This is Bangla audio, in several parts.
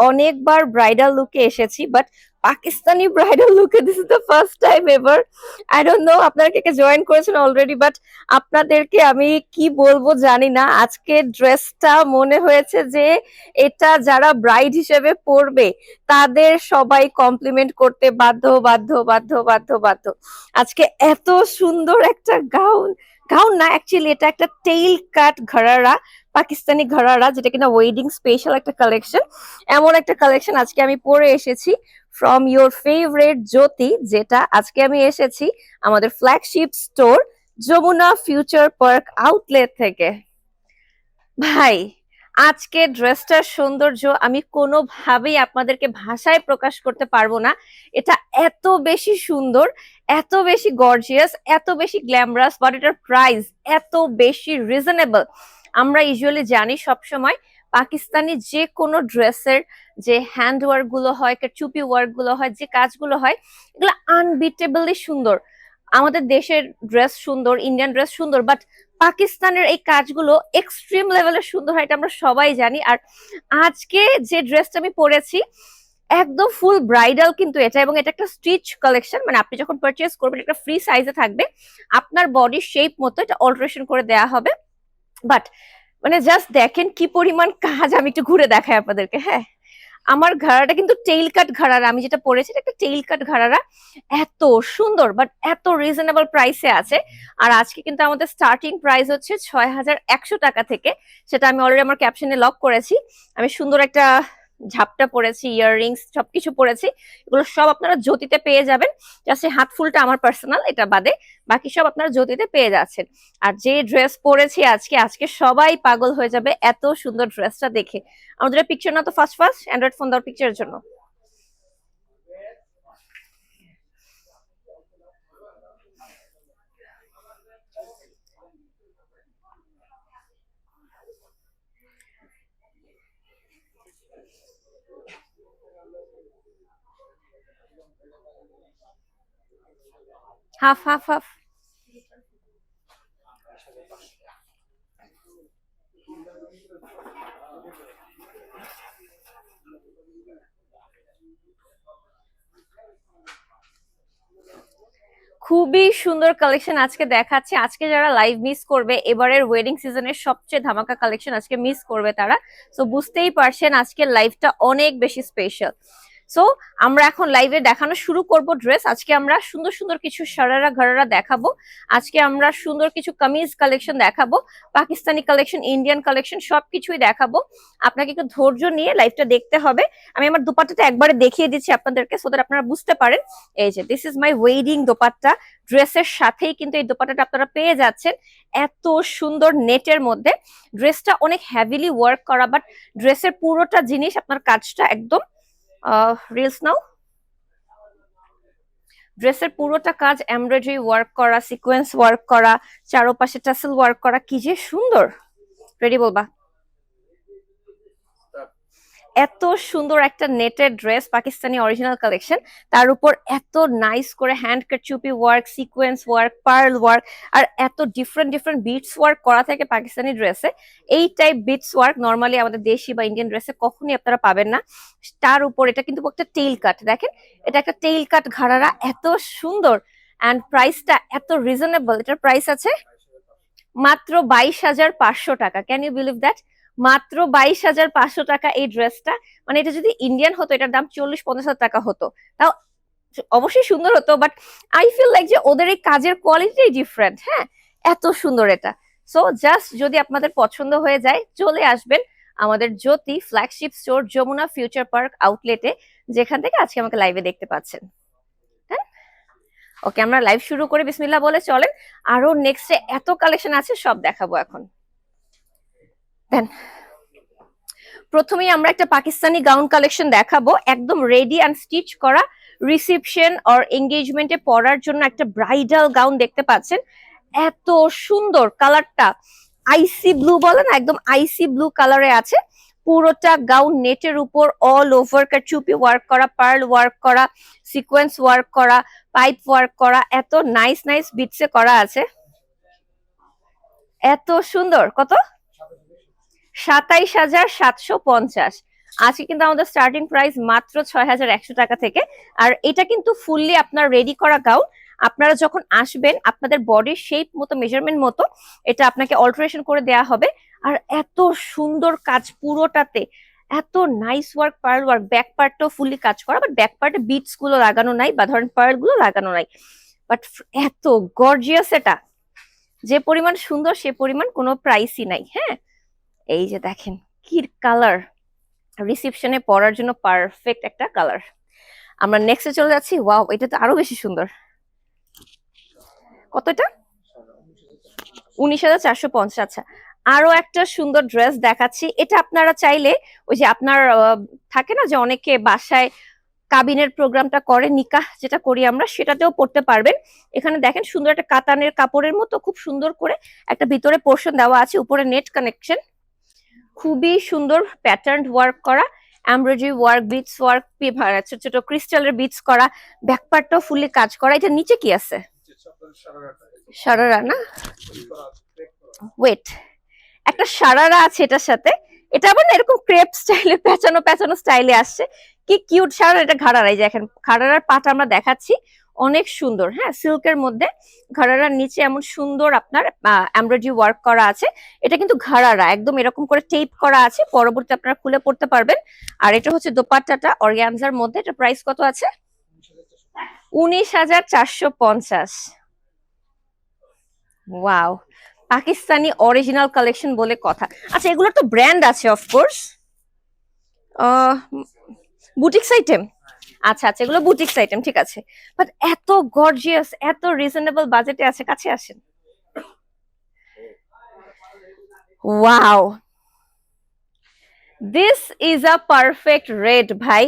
অনেকবার ব্রাইডাল লুকে এসেছি, বাট পাকিস্তানি ব্রাইডাল লুকে this is the first time ever. I don't know আপনারা কে কে জয়েন করেছেন অলরেডি, বাট আপনাদেরকে আমি কি বলবো জানি না। আজকে ড্রেসটা মনে হয়েছে যে এটা যারা ব্রাইড হিসেবে পরবে তাদের সবাই কমপ্লিমেন্ট করতে বাধ্য বাধ্য বাধ্য বাধ্য বাধ্য। আজকে এত সুন্দর একটা গাউন, গাউন না অ্যাকচুয়ালি এটা একটা টেইল কাট ঘরারা, পাকিস্তানি ঘরারা, যেটা কিনা ওয়েডিং স্পেশাল একটা কালেকশন। এমন একটা কালেকশন আজকে আমি পরে এসেছি ফ্রম ইউর ফেভারিট জ্যোতি, যেটা আজকে আমি এসেছি আমাদের flagship store Jamuna future park outlet থেকে। ভাই, আজকে ড্রেসটার সৌন্দর্য আমি কোনোভাবেই আপনাদেরকে ভাষায় প্রকাশ করতে পারবো না। এটা এত বেশি সুন্দর, এত বেশি গর্জিয়াস, এত বেশি গ্ল্যামারাস, বাট এটার প্রাইস এত বেশি রিজনেবল। আমরা ইউজুয়ালি জানি সবসময় পাকিস্তানি যে কোনো ড্রেসের যে হ্যান্ড ওয়ার্ক গুলো হয়, চুপি ওয়ার্ক গুলো হয়, যে কাজগুলো হয়, এগুলো আনবিটেবলি সুন্দর। আমাদের দেশের ড্রেস সুন্দর, ইন্ডিয়ান ড্রেস সুন্দর, বাট পাকিস্তানের এই কাজগুলো এক্সট্রিম লেভেলের সুন্দর হয়, এটা আমরা সবাই জানি। আর আজকে যে ড্রেসটা আমি পরেছি একদম ফুল ব্রাইডাল কিন্তু এটা, এবং এটা একটা স্টিচ কালেকশন, মানে আপনি যখন পারচেজ করবেন একটা ফ্রি সাইজে থাকবে, আপনার বডি শেপ মতো এটা অল্টারেশন করে দেয়া হবে। বাট মানে জাস্ট দেখেন কি পরিমাণ কাজ, আমি একটু ঘুরে দেখাই আপনাদেরকে। হ্যাঁ, আমার ঘাড়াটা কিন্তু টেইল কাট ঘাড়ারা, আমি যেটা পরেছি এটা একটা টেইল কাট ঘাড়ারা, এত সুন্দর বাট এত রিজনেবল প্রাইসে আছে। আর আজকে কিন্তু আমাদের স্টার্টিং প্রাইস হচ্ছে 6100 টাকা থেকে, সেটা আমি অলরেডি আমার ক্যাপশনে লক করেছি। আমি সুন্দর একটা ঝাপটা পরেছি, ইয়াররিংস সবকিছু পরেছি, এগুলো সব আপনারা জ্যোতিতে পেয়ে যাবেন। জাস্ট হাত ফুলটা আমার পার্সোনাল, এটা বাদে বাকি সব আপনারা জ্যোতিতে পেয়ে যাচ্ছেন। আর যে ড্রেস পরেছি আজকে, আজকে সবাই পাগল হয়ে যাবে এত সুন্দর ড্রেসটা দেখে। আমাদের পিকচার না তো ফার্স্ট ফার্স্ট অ্যান্ড্রয়েড ফোন দেওয়ার পিকচারের জন্য। Half half half. খুবই সুন্দর কালেকশন আজকে দেখাচ্ছে। আজকে যারা লাইভ মিস করবে, এবারের ওয়েডিং সিজনের সবচেয়ে ধামাকা কালেকশন আজকে মিস করবে তারা। তো বুঝতেই পারছেন আজকের লাইভটা অনেক বেশি স্পেশাল। সো আমরা এখন লাইভে দেখানো শুরু করব ড্রেস। আজকে আমরা সুন্দর সুন্দর কিছু সারারা ঘরারা দেখাবো, আজকে আমরা সুন্দর কিছু কামিজ কালেকশন দেখাবো, পাকিস্তানি কালেকশন, ইন্ডিয়ান কালেকশন, সবকিছুই দেখাবো। আপনাকে একটু ধৈর্য নিয়ে লাইভটা দেখতে হবে। আমি আমার দোপাট্টাটা একবারে দেখিয়ে দিচ্ছি আপনাদেরকে, সো দ্যাট আপনারা বুঝতে পারেন। এই যে this is my wedding dupatta, ড্রেসের সাথেই কিন্তু এই দোপাট্টাটা আপনারা পেয়ে যাচ্ছেন এত সুন্দর নেটের মধ্যে। ড্রেসটা অনেক হেভিলি ওয়ার্ক করা, বাট ড্রেসের পুরোটা জিনিস আপনার কাজটা একদম রিলস নাও, ড্রেসের পুরোটা কাজ এমব্রয়ডারি ওয়ার্ক করা, সিকোয়েন্স ওয়ার্ক করা, চারপাশে টাসেল ওয়ার্ক করা, কি যে সুন্দর। রেডি বলবা? এত সুন্দর একটা নেটের ড্রেস, পাকিস্তানি অরিজিনাল কালেকশন, তার উপর এত নাইস করে হ্যান্ড কারচুপি work, sequence work, pearl work, আর এত ডিফারেন্ট ডিফারেন্ট বিটস ওয়ার্ক করা থাকে পাকিস্তানি ড্রেসে। এই টাইপ বিটস ওয়ার্ক নর্মালি আমাদের দেশি বা ইন্ডিয়ান ড্রেসে কখনোই আপনারা পাবেন না। তার উপর এটা কিন্তু একটা টেইল কাট, দেখেন এটা একটা টেইল কাট ঘাড়ারা, এত সুন্দর। অ্যান্ড প্রাইসটা এত রিজনেবল, এটার প্রাইস আছে মাত্র 22,500 টাকা। Can you believe that? মাত্র 22,500 টাকা এই ড্রেসটা। মানে এটা যদি ইন্ডিয়ান হতো এটার দাম 40-50 হাজার টাকা হতো, তাও অবশ্যই সুন্দর হতো, বাট আই ফিল লাইক যে ওদের এই কাজের কোয়ালিটি ডিফারেন্ট। হ্যাঁ, এত সুন্দর এটা। সো জাস্ট যদি আপনাদের পছন্দ হয়ে যায় চলে আসবেন আমাদের Jyoti flagship store Jamuna future Park আউটলেটে, যেখান থেকে আজকে আমাকে লাইভে দেখতে পাচ্ছেন। হ্যাঁ, ওকে, আমরা লাইভ শুরু করে বিসমিল্লাহ বলে চলেন। আরো নেক্সটে এত কালেকশন আছে, সব দেখাবো এখন। দেন প্রথমেই আমরা একটা পাকিস্তানি গাউন কালেকশন দেখাবো, একদম রেডি অ্যান্ড স্টিচ করা, রিসেপশন অর এঙ্গেজমেন্টে পরার জন্য একটা ব্রাইডাল গাউন দেখতে পাচ্ছেন। এত সুন্দর কালারটা, আইসি ব্লু বলে না, একদম আইসি ব্লু কালারে আছে। পুরোটা গাউন নেটের উপর অল ওভার চুপি ওয়ার্ক করা, পার্ল ওয়ার্ক করা, সিকোয়েন্স ওয়ার্ক করা, পাইপ ওয়ার্ক করা, এত নাইস নাইস বিটসে করা আছে। এত সুন্দর। কত? 27,750। আজকে কিন্তু আমাদের স্টার্টিং প্রাইস মাত্র 6100 টাকা থেকে। আর এটা কিন্তু ফুললি আপনার রেডি করা গাউন। আপনারা যখন আসবেন আপনাদের বডির শেপ মতো মেজারমেন্ট মতো এটা আপনাকে অল্টারেশন করে দেয়া হবে। আর এত সুন্দর কাজ পুরোটাতে, এত nice work, pearl work, back পার্টটাও ফুললি কাজ করা, বাট ব্যাক পার্টে বিটস গুলো লাগানো নাই বা ধরেন পার্ল গুলো লাগানো নাই, বাট এত গর্জিয়াস এটা, যে পরিমাণ সুন্দর সে পরিমাণ কোনো প্রাইসই নাই। হ্যাঁ, এই যে দেখেন কি কালার, রিসেপশনে পরার জন্য পারফেক্ট একটা কালার। আমরা নেক্সটে চলে যাচ্ছি। ওয়াও, এটা তো আরো বেশি সুন্দর। কত এটা? 19,450। আচ্ছা, আরো একটা সুন্দর ড্রেস দেখাচ্ছি। এটা আপনারা চাইলে ওই যে আপনার থাকে না যে অনেকে বাসায় কাবিনের প্রোগ্রামটা করে, নিকাহ যেটা করি আমরা, সেটাতেও পড়তে পারবেন। এখানে দেখেন সুন্দর একটা কাতানের কাপড়ের মতো খুব সুন্দর করে একটা ভিতরে পোর্শন দেওয়া আছে, উপরে নেট কানেকশন, খুবই সুন্দর প্যাটার্ন ওয়ার্ক করা, এমব্রয়ডারি ওয়ার্ক, বিটস ওয়ার্ক, ছোট ছোট ক্রিস্টালের বিটস করা, ব্যাক পার্টটাও ফুললি কাজ করা। এটা নিচে কি আছে? সারারা না, ওয়েট, একটা সারারা আছে এটার সাথে। এটা আবার না এরকম ক্রেপ স্টাইলে পেঁচানো পেঁচানো স্টাইলে আসছে, কি কিউট সারারা। এটা ঘাড়ারা, এই যে এখন ঘাড়ারার পাটা আমরা দেখাচ্ছি, অনেক সুন্দর। হ্যাঁ, সিল্কের মধ্যে ঘাড়ারার নিচে এমন সুন্দর আপনার এমব্রয়ডারি ওয়ার্ক করা আছে। এটা কিন্তু ঘাড়ারা একদম এরকম করে টেপ করা আছে, পরবর্তী আপনারা খুলে পড়তে পারবেন। আর এটা হচ্ছে দোপাট্টাটা অর্গানজার মধ্যে। এটা প্রাইস কত আছে? 19,450। ওয়াও, পাকিস্তানি অরিজিনাল কালেকশন বলে কথা। আচ্ছা, এগুলোর তো ব্র্যান্ড আছে অফকোর্স, বুটিক্স আইটেম। আচ্ছা আচ্ছা, এগুলো বুটিক্স আইটেম, ঠিক আছে। বাট এত গর্জিয়াস, এত রিজনেবল বাজেটে আছে, কাছে আসেন। Wow, this is a perfect red ভাই,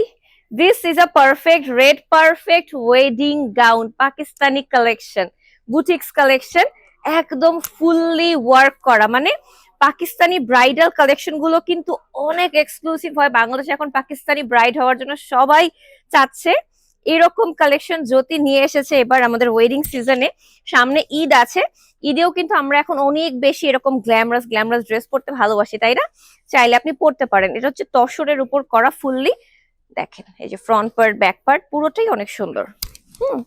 this is a perfect red, perfect wedding gown, Pakistani collection, boutiques collection, একদম ফুললি ওয়ার্ক করা। মানে পাকিস্তানি ব্রাইডাল কালেকশন গুলো কিন্তু অনেক এক্সক্লুসিভ হয় বাংলাদেশে। এখন পাকিস্তানি ব্রাইড হওয়ার জন্য সবাই চাচ্ছে। এরকম কালেকশন জ্যোতি নিয়ে এসেছে এবার আমাদের ওয়েডিং সিজনে। সামনে ঈদ আছে, ঈদেও কিন্তু আমরা এখন অনেক বেশি এরকম গ্ল্যামারাস গ্ল্যামারাস ড্রেস পরতে ভালোবাসি, তাই না? চাইলে আপনি পরতে পারেন। এটা হচ্ছে তসরের উপর করা ফুললি, দেখেন এই যে ফ্রন্ট পার্ট, ব্যাক পার্ট পুরোটাই অনেক সুন্দর। হুম,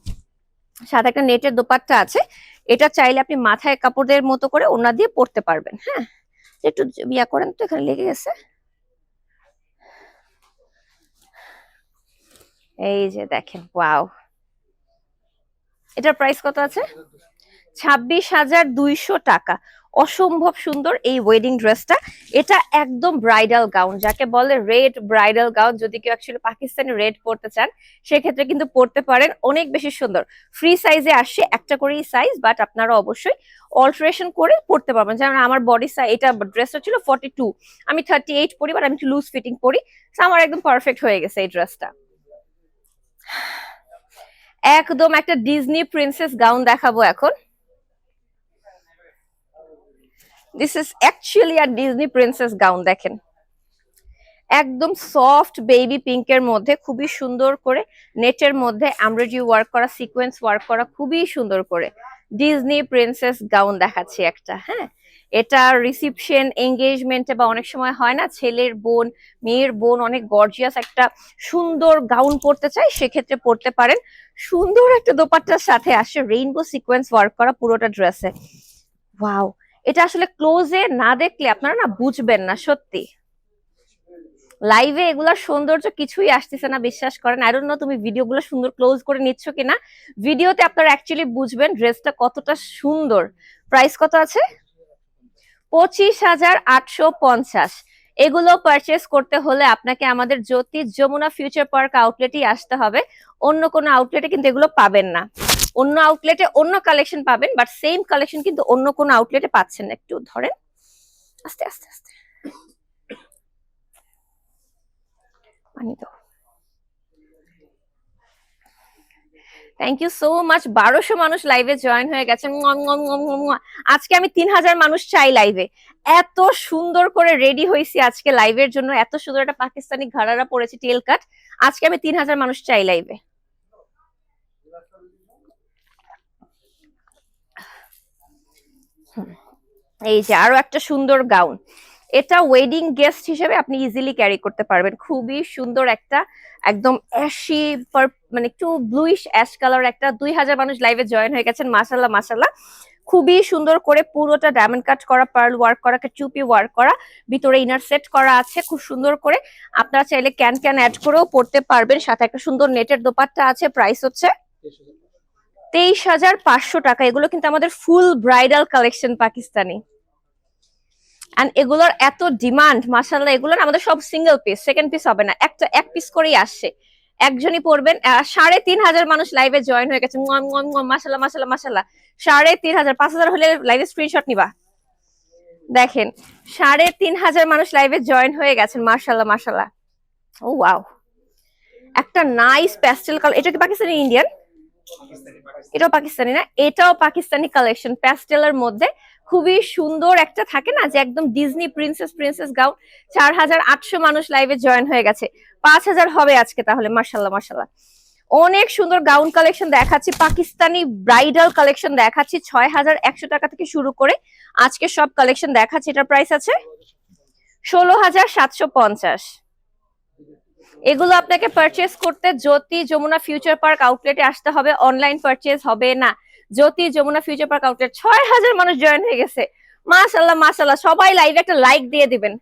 সাথে একটা নেটের দোপাট্টা আছে। এটা চাইলে আপনি মাথায় কাপড়ের মতো করে ওড়না দিয়ে পরতে পারবেন। হ্যাঁ, একটু বিয়া করেন তো, এখানে লেগে গেছে। এই যে দেখেন, ওয়াও, এটার প্রাইস কত আছে? 26,200 টাকা। অসম্ভব সুন্দর এই ওয়েডিং ড্রেসটা। এটা একদম ব্রাইডাল গাউন, যাকে বলে রেড ব্রাইডাল গাউন। যদি কেউ অ্যাকচুয়ালি পাকিস্তানি রেড পরতে চান সেক্ষেত্রে কিন্তু পরতে পারেন, অনেক বেশি সুন্দর। ফ্রি সাইজে আসছে, একটা করেই সাইজ, বাট আপনারা অবশ্যই অল্টারেশন করে পরতে পারবেন। যেমন আমার বডি সাইজ, এটা ড্রেসটা ছিল 42, আমি 38 পরি, বাট আমি একটু লুজ ফিটিং পরি, আমার একদম পারফেক্ট হয়ে গেছে এই ড্রেসটা। একদম একটা ডিজনি প্রিন্সেস গাউন দেখাবো এখন। দিস ইজ অ্যাকচুয়ালি আর ডিজনি প্রিন্সেস গাউন। দেখেন একদম সফট বেবি পিঙ্কের মধ্যে খুবই সুন্দর করে নেটের মধ্যে এমব্রয়ডারি ওয়ার্ক করা, সিকোয়েন্স ওয়ার্ক করা, খুবই সুন্দর করে ডিজনি প্রিন্সেস গাউন দেখাচ্ছি একটা। হ্যাঁ, এটা রিসিপশন, এঙ্গেজমেন্টে বা অনেক সময় হয় না ছেলের বোন, মেয়ের বোন অনেক গর্জিয়াস একটা সুন্দর গাউন পরতে চায়, সেক্ষেত্রে পরতে পারেন। সুন্দর একটা দোপাট্টার সাথে আসে রেইনবো সিকোয়েন্স ওয়ার্ক করা পুরোটা ড্রেসে। ওয়াও, এটা আসলে ক্লোজে না দেখলে আপনারা না বুঝবেন না সত্যি। লাইভে এগুলার সৌন্দর্য কিছুই আসতেছে না, বিশ্বাস করেন। আই ডোন্ট নো তুমি ভিডিওগুলো সুন্দর ক্লোজ করে নিচ্ছ কিনা, ভিডিওতে আপনারা অ্যাকচুয়ালি বুঝবেন ড্রেসটা কতটা সুন্দর। প্রাইস কত আছে? 25,850। এগুলো পারচেস করতে হলে আপনাকে আমাদের জ্যোতি যমুনা ফিউচার পার্ক আউটলেটই আসতে হবে। অন্য কোনো আউটলেটে কিন্তু এগুলো পাবেন না। অন্য আউটলেটে অন্য কালেকশন পাবেন, বাট সেম কালেকশন কিন্তু অন্য কোনো আউটলেটে পাচ্ছেন না। একটু ধরেন, আস্তে আস্তে আস্তে পানি দাও। Thank you so much. 1200 মানুষ লাইভে জয়েন হয়ে গেছে। আজকে আমি 3000 মানুষ চাই লাইভে। এত সুন্দর করে রেডি হয়েছি আজকে লাইভের জন্য, এত সুন্দর একটা পাকিস্তানি ঘাড়ারা পরেছি টেল কাট। আজকে আমি 3000 মানুষ চাই লাইভে। এই যে আরো একটা সুন্দর গাউন, এটা ওয়েডিং গেস্ট হিসেবে আপনি ইজিলি ক্যারি করতে পারবেন। খুবই সুন্দর একটা একদম অ্যাশি, মানে একটু ব্লুইশ অ্যাশ কালার একটা। 2000 মানুষ লাইভে জয়েন হয়ে গেছেন, মাশাল্লাহ মাশাল্লাহ। খুবই সুন্দর করে পুরোটা ডায়মন্ড কাট করা, পার্ল ওয়ার্ক করা, চুপি ওয়ার্ক করা, ভিতরে ইনার সেট করা আছে খুব সুন্দর করে। আপনারা চাইলে ক্যান ক্যান অ্যাড করেও পড়তে পারবেন। সাথে একটা সুন্দর নেটের দোপাট্টা আছে, প্রাইস হচ্ছে 23,500 টাকা। এগুলো কিন্তু আমাদের ফুল ব্রাইডাল কালেকশন পাকিস্তানি, এন্ড এগুলোর এত ডিমান্ড মাশাআল্লাহ। এগুলোর আমাদের সব সিঙ্গেল পিস, সেকেন্ড পিস হবে না, এক পিস করেই আসছে। একজনই পড়বেন। 3,500 মানুষ লাইভে জয়েন হয়ে গেছে, মাশাআল্লাহ মাশাআল্লাহ মাশাআল্লাহ। 3,500, 5,000 হলে লাইভে স্ক্রিনশট নিবা। দেখেন 3,500 মানুষ লাইভে জয়েন হয়ে গেছেন, মাশাআল্লাহ মাশাআল্লাহ। ও ওয়াও, একটা নাইস প্যাস্টেল কালার। এটা কি পাকিস্তানি ইন্ডিয়ান? এটাও পাকিস্তানি না? এটাও পাকিস্তানি কালেকশন, প্যাস্টেলের মধ্যে খুবই সুন্দর একটা থাকে না যে একদম ডিজনি প্রিন্সেস প্রিন্সেস গাউন। 4,800 মানুষ লাইভে জয়েন হয়ে গেছে, 5,000 হবে আজকে তাহলে। মাশাআল্লাহ মাশাআল্লাহ, অনেক সুন্দর গাউন কালেকশন দেখাচ্ছি, পাকিস্তানি ব্রাইডাল কালেকশন দেখাচ্ছি। 6,100 টাকা থেকে শুরু করে আজকে সব কালেকশন দেখাচ্ছি। এটার প্রাইস আছে 16,750। এগুলো আপনাকে পারচেজ করতে জ্যোতি যমুনা ফিউচার পার্ক আউটলেটে আসতে হবে, অনলাইন পারচেজ হবে না। জ্যোতি যমুনা ফিউচার পার্ক আউটলেট। 6,000 মানুষ জয়েন হয়ে গেছে, মাশাআল্লাহ মাশাআল্লাহ। সবাই লাইভে একটা লাইক দিয়ে দিবেন।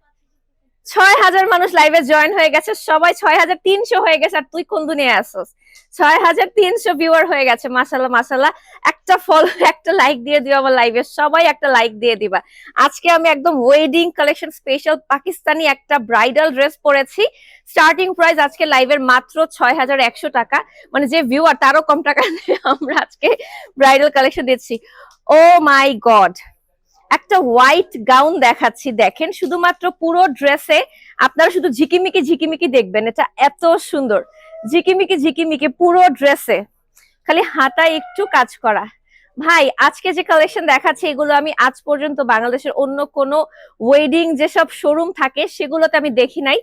6,000 মানুষ লাইভে জয়েন হয়ে গেছে, সবাই 6,300 হয়ে গেছে। আর তুই কোন দুনিয়ায় আসছিস? 6,300 ভিউয়ার হয়ে গেছে, মাশাআল্লাহ মাশাআল্লাহ। একটা ফলো, একটা লাইক দিয়ে দিও আমার লাইভে, সবাই একটা লাইক দিয়ে দিবা। আজকে আমি একদম ওয়েডিং কালেকশন স্পেশাল পাকিস্তানি একটা ব্রাইডাল ড্রেস পরেছি। স্টার্টিং প্রাইস আজকে লাইভের মাত্র 6,100 টাকা, মানে যে ভিউয়ার তারও কম টাকা আমরা আজকে ব্রাইডাল কালেকশন দিচ্ছি। ও মাই গড, একটা হোয়াইট গাউন দেখাচ্ছি, দেখেন শুধুমাত্র পুরো ড্রেসে আপনারা শুধু ঝিকিমিকি ঝিকিমিকি দেখবেন। এটা এত সুন্দর, ঝিকিমিকি ঝিকিমিকি পুরো ড্রেসে, খালি হাতায় একটু কাজ করা। ভাই আজকে যে কালেকশন দেখাচ্ছে এগুলো আমি আজ পর্যন্ত বাংলাদেশের অন্য কোনো ওয়েডিং যেসব শোরুম থাকে সেগুলোতে আমি দেখি নাই।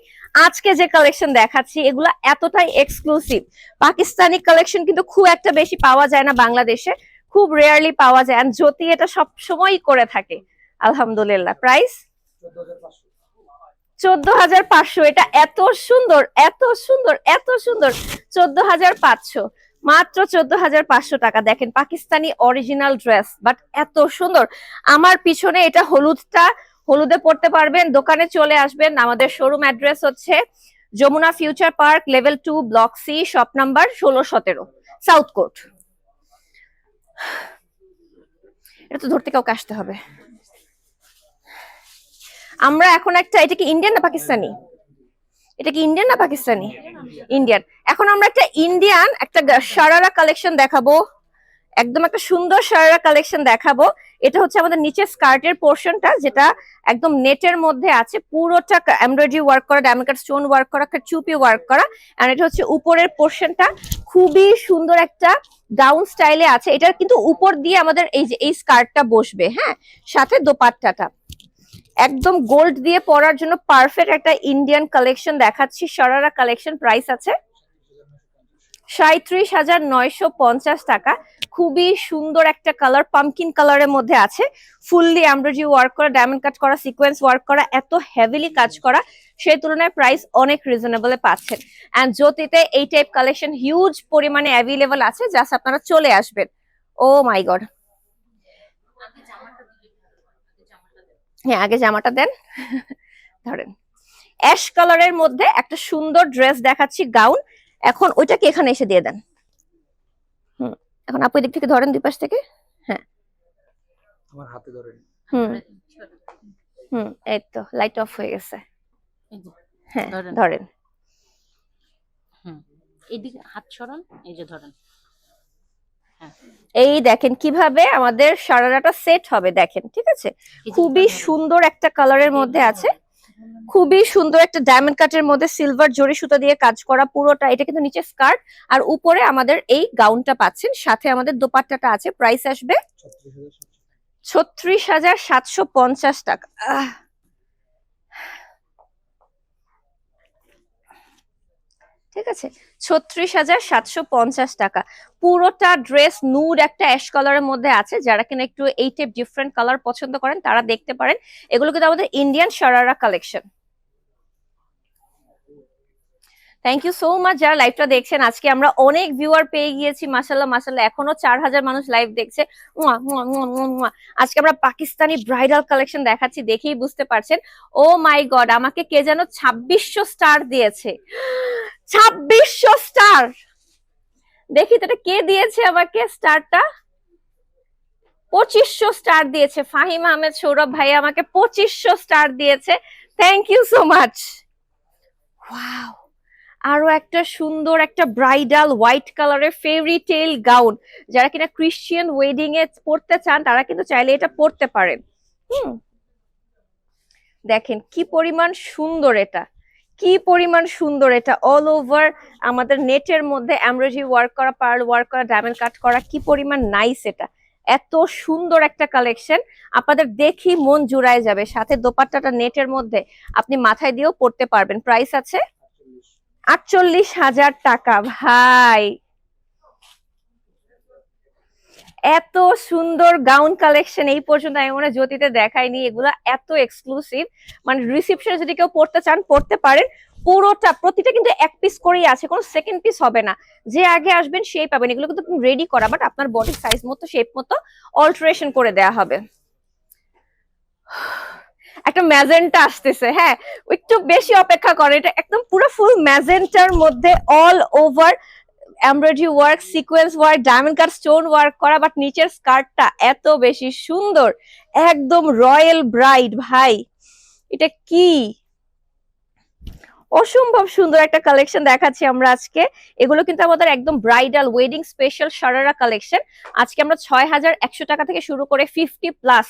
আজকে যে কালেকশন দেখাচ্ছি এগুলো এতটাই এক্সক্লুসিভ। পাকিস্তানি কালেকশন কিন্তু খুব একটা বেশি পাওয়া যায় না বাংলাদেশে, খুব রেয়ারলি পাওয়া যায়। আর জ্যোতি এটা সব সময়ই করে থাকে আলহামদুলিল্লাহ। প্রাইস 14,500। এটা এত সুন্দর এত সুন্দর এত সুন্দর, 14,500, মাত্র 14,500 টাকা। দেখেন পাকিস্তানি অরিজিনাল ড্রেস, বাট এত সুন্দর। আমার পিছনে এটা হলুদটা, হলুদে পড়তে পারবেন। দোকানে চলে আসবেন, আমাদের শোরুম অ্যাড্রেস হচ্ছে Jamuna future park level 2 block C, shop number 16-17, south court. এটা তো ধরতে কাউকে আসতে হবে। আমরা এখন একটা, এটা কি ইন্ডিয়ান না পাকিস্তানি? এটা কি ইন্ডিয়ান না পাকিস্তানি? ইন্ডিয়ান। এখন আমরা একটা ইন্ডিয়ান একটা শারারা কালেকশন দেখাবো, একদম একটা সুন্দর শারারা কালেকশন দেখাবো। এটা হচ্ছে আমাদের নিচে স্কার্টের পোর্শনটা, যেটা একদম নেটের মধ্যে আছে, পুরোটা এমব্রয়ডারি ওয়ার্ক করা, ডায়মন্ড কাট স্টোন ওয়ার্ক করা, চুপি ওয়ার্ক করা। আর এটা হচ্ছে উপরের পোর্শনটা, খুবই সুন্দর একটা গাউন স্টাইলে আছে। এটার কিন্তু উপর দিয়ে আমাদের এই যে এই স্কার্টটা বসবে, হ্যাঁ, সাথে দোপাট্টাটা একদম গোল্ড দিয়ে পরার জন্য পারফেক্ট একটা ইন্ডিয়ান কালেকশন দেখাচ্ছি, শারারা কালেকশন। প্রাইস আছে 37,950 টাকা। খুবই সুন্দর একটা কালার, পামকিন কালারের মধ্যে আছে, ফুললি এমব্রয়ডারি ওয়ার্ক করা, ডায়মন্ড কাট করা, সিকোয়েন্স ওয়ার্ক করা, এত হেভিলি কাজ করা, সেই তুলনায় প্রাইস অনেক রিজনেবলে পাচ্ছেন। এন্ড জ্যোতিতে এই টাইপ কালেকশন হিউজ পরিমাণে অ্যাভেলেবল আছে, জাস্ট আপনারা চলে আসবেন। ও মাই গড, হ্যাঁ আগে জামাটা দেন। ধরেন অ্যাশ কালারের মধ্যে একটা সুন্দর ড্রেস দেখাচ্ছি, গাউন। এখন ওইটাকে এখানে এসে দিয়ে দেন। এখন আপু এদিক থেকে ধরেন, দুই পাশ থেকে। হ্যাঁ, আমার হাতে ধরেন। এই তো লাইট অফ হয়ে গেছে। হ্যাঁ ধরেন। এইদিকে হাত সরান, এই যে ধরেন। এই দেখেন কিভাবে আমাদের শারারাটা সেট হবে, দেখেন ঠিক আছে। খুবই সুন্দর একটা কালারের মধ্যে আছে, খুবই সুন্দর একটা ডায়মন্ড কাটের মধ্যে সিলভার জরি সুতা দিয়ে কাজ করা পুরোটা। এটা কিন্তু নিচে স্কার্ট, আর উপরে আমাদের এই গাউনটা পাচ্ছেন, সাথে আমাদের দোপাট্টাটা আছে। প্রাইস আসবে 36,750 টাকা। ঠিক আছে, 36,750 টাকা। পুরোটা ড্রেস নুড একটা অ্যাশ কালারের মধ্যে আছে। যারা কিনা একটু এই টাইপ ডিফারেন্ট কালার পছন্দ করেন তারা দেখতে পারেন। এগুলো কিন্তু আমাদের Indian sharara collection. Thank you so much যারা লাইভটা দেখছেন। আজকে আমরা অনেক ভিউয়ার পেয়ে গিয়েছি, মাশাল্লাহ মাশাল্লাহ, এখনো 4,000 মানুষ লাইভ দেখছে। মুয়া, মুয়া, মুয়া, মুয়া, মুয়া। আজকে আমরা পাকিস্তানি ব্রাইডাল কালেকশন দেখাচ্ছি, দেখেই বুঝতে পারছেন। ও মাই গড, আমাকে কে যেন 2600 স্টার দিয়েছে। 2600 স্টার, দেখি তো এটা কে দিয়েছে আমাকে স্টারটা। 2500 স্টার দিয়েছে ফাহিম আহমেদ সৌরভ ভাই, আমাকে 2500 স্টার দিয়েছে। Thank you so much. Wow, আরো একটা সুন্দর একটা ব্রাইডাল হোয়াইট কালারের ফেরি টেল গাউন। যারা কিনা ক্রিশ্চিয়ান ওয়েডিং এ পড়তে চান তারা কিন্তু চাইলে এটা পড়তে পারেন। দেখেন কি পরিমাণ সুন্দর এটা, কি পরিমাণ সুন্দর এটা। অল ওভার আমাদের নেটের মধ্যে এমব্রয়ডারি ওয়ার্ক করা, পার্ল ওয়ার্ক করা, ডায়মন্ড কাট করা, কি পরিমাণ নাইস এটা। এত সুন্দর একটা কালেকশন, আপনাদের দেখি মন জুড়ায় যাবে। সাথে দোপাট্টাটা নেটের মধ্যে, আপনি মাথায় দিয়েও পড়তে পারবেন। প্রাইস আছে 48,000 টাকা। ভাই, এত সুন্দর গাউন কালেকশন এই পর্যন্ত আমি মনে হয় জ্যোতিতে দেখাইনি। এগুলা এত এক্সক্লুসিভ, মানে রিসেপশনে যদি কেউ পড়তে চান পড়তে পারেন। পুরোটা প্রতিটা কিন্তু এক পিস করেই আছে, কোনো সেকেন্ড পিস হবে না। যে আগে আসবেন সেই পাবেন। এগুলো কিন্তু রেডি করা, বাট আপনার বডি সাইজ মতো শেপ মতো অল্টারেশন করে দেয়া হবে। একটা ম্যাজেন্টা আসতেছে, হ্যাঁ একটু বেশি অপেক্ষা করে। এটা একদম পুরো ফুল ম্যাজেন্টার মধ্যে all over embroidery work, sequence work, diamond cut stone work করা, বাট নিচের স্কার্টটা এত বেশি সুন্দর, একদম রয়্যাল ব্রাইড। ভাই এটা কি অসম্ভব সুন্দর একটা কালেকশন দেখাচ্ছি আমরা আজকে। এগুলো কিন্তু আমাদের একদম bridal wedding special sharara collection. আজকে আমরা 6,100 টাকা থেকে শুরু করে 50+